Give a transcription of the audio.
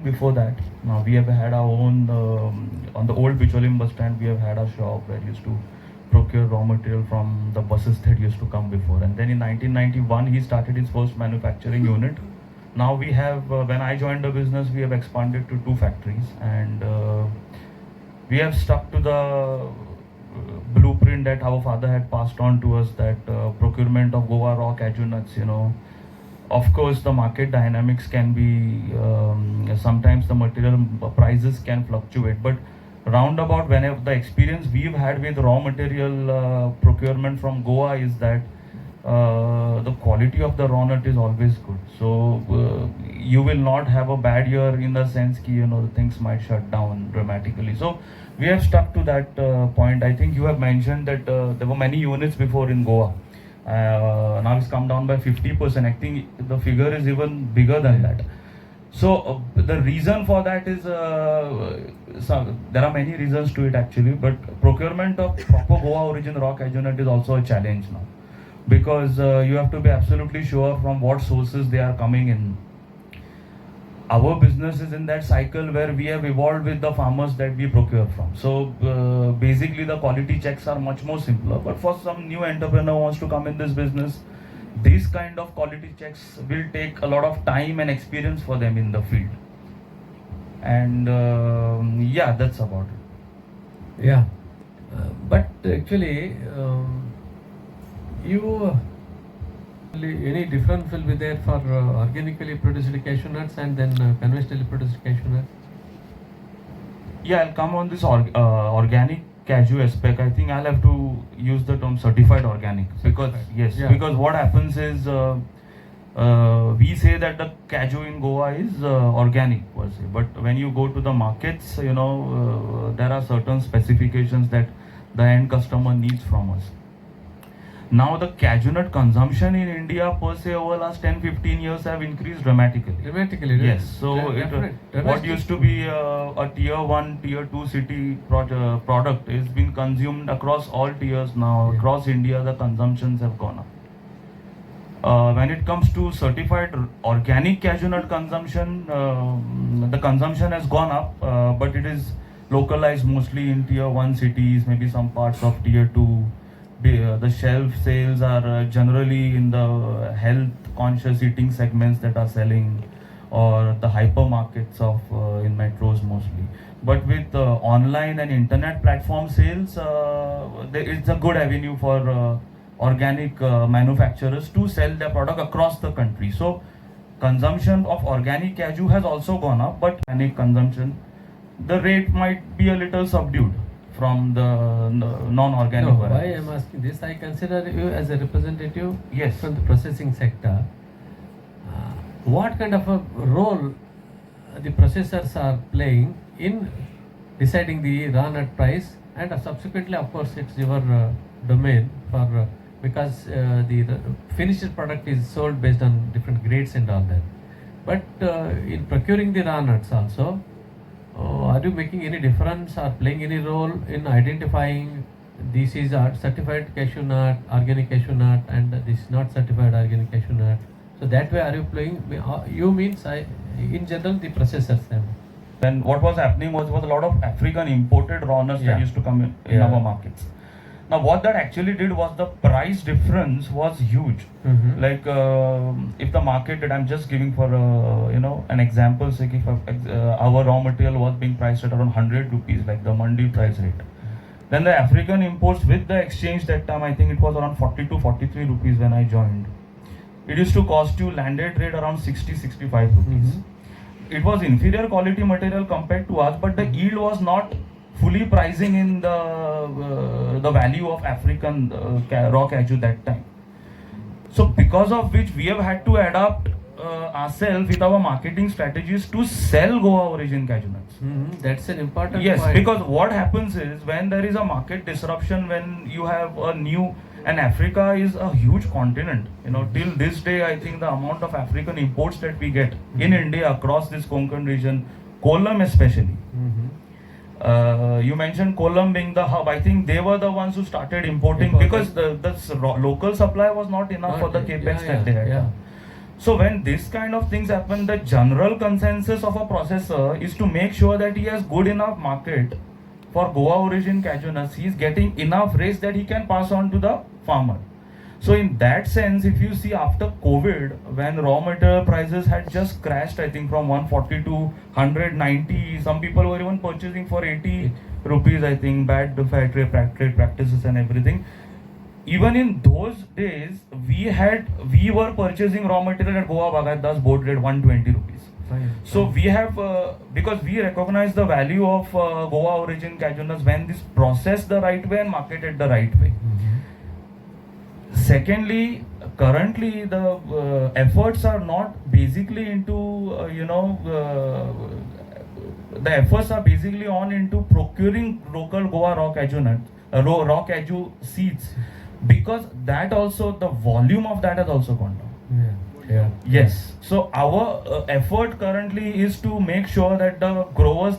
Before that, now we have had our own on the old petroleum bus stand. We have had a shop where we used to procure raw material from the buses that used to come before. And then in 1991, he started his first manufacturing unit. Now we have, when I joined the business, we have expanded to 2 factories, and we have stuck to the blueprint that our father had passed on to us. That procurement of Goa raw cashew nuts, of course the market dynamics can be sometimes the material prices can fluctuate, but roundabout, whenever the experience we've had with raw material procurement from Goa is that the quality of the raw nut is always good. So you will not have a bad year in the sense that the things might shut down dramatically. So we have stuck to that point. I think you have mentioned that there were many units before in Goa. Now it's come down by 50%. I think the figure is even bigger than that. So the reason for that is there are many reasons to it actually, but procurement of proper Goa origin raw cashew nut is also a challenge now, because you have to be absolutely sure from what sources they are coming in. Our business is in that cycle where we have evolved with the farmers that we procure from. So basically the quality checks are much more simpler. But for some new entrepreneur who wants to come in this business, these kind of quality checks will take a lot of time and experience for them in the field. And yeah, that's about it. Yeah, but actually, you any difference will be there for organically produced cashew nuts and then conventionally produced cashew nuts? Yeah, I'll come on this organic cashew aspect. I think I'll have to use the term certified organic, because yes, Yeah. because what happens is we say that the cashew in Goa is organic per se, but when you go to the markets, there are certain specifications that the end customer needs from us. Now the cashew nut consumption in India per se over the last 10-15 years have increased dramatically. Dramatically, Yes, so what drastic. used to be a tier 1, tier 2 city product is been consumed across all tiers now. Yeah. Across India, the consumptions have gone up. When it comes to certified organic cashew nut consumption, the consumption has gone up, but it is localized mostly in tier 1 cities, maybe some parts of tier 2. The shelf sales are generally in the health conscious eating segments that are selling, or the hypermarkets of in metros mostly. But with online and internet platform sales, it's a good avenue for organic manufacturers to sell their product across the country. So consumption of organic cashew has also gone up, but organic consumption, the rate might be a little subdued from the non-organic No, why varieties. I'm asking this, I consider you as a representative Yes. from the processing sector. What kind of a role the processors are playing in deciding the raw nut price, and subsequently, of course, it's your domain for because the finished product is sold based on different grades and all that. But in procuring the raw nuts also, are you making any difference or playing any role in identifying this is a certified cashew nut, organic cashew nut, and this is not certified organic cashew nut? So that way, are you playing? You means in general the processors. Then what was happening was a lot of African imported raw nuts Yeah. that used to come in Yeah. our markets. Now what that actually did was the price difference was huge. Mm-hmm. Like if the market that I'm just giving for an example, say if our raw material was being priced at around 100 rupees, like the mandi price rate, then the African imports with the exchange that time, I think it was around 40 to 43 rupees when I joined. It used to cost you landed rate around 60-65 rupees. Mm-hmm. It was inferior quality material compared to us, but the yield was not fully pricing in the value of African raw cashew that time. So because of which we have had to adapt ourselves with our marketing strategies to sell Goa origin cashew nuts. Mm-hmm. That's an important Yes, point. because what happens is when there is a market disruption, when you have a new, and Africa is a huge continent. Till this day, I think the amount of African imports that we get in India across this Konkan region, Kollam especially. Mm-hmm. You mentioned Kollam being the hub. I think they were the ones who started importing because the local supply was not enough for the capex that they had done. So when this kind of things happen, the general consensus of a processor is to make sure that he has good enough market for Goa origin cashew nuts. He is getting enough raise that he can pass on to the farmer. So in that sense, if you see after COVID, when raw material prices had just crashed, I think from 140 to 190, some people were even purchasing for 80 rupees, I think, bad fair trade practices and everything. Even in those days, we were purchasing raw material at Goa Bhagat Das board rate 120 rupees. So we have, because we recognize the value of Goa origin cashew nuts when this processed the right way and marketed the right way. Secondly, currently the efforts are not basically into, the efforts are basically on into procuring local Goa raw cashew nuts, raw cashew seeds, because that also, the volume of that has also gone down. Yeah. Yes. So our effort currently is to make sure that the growers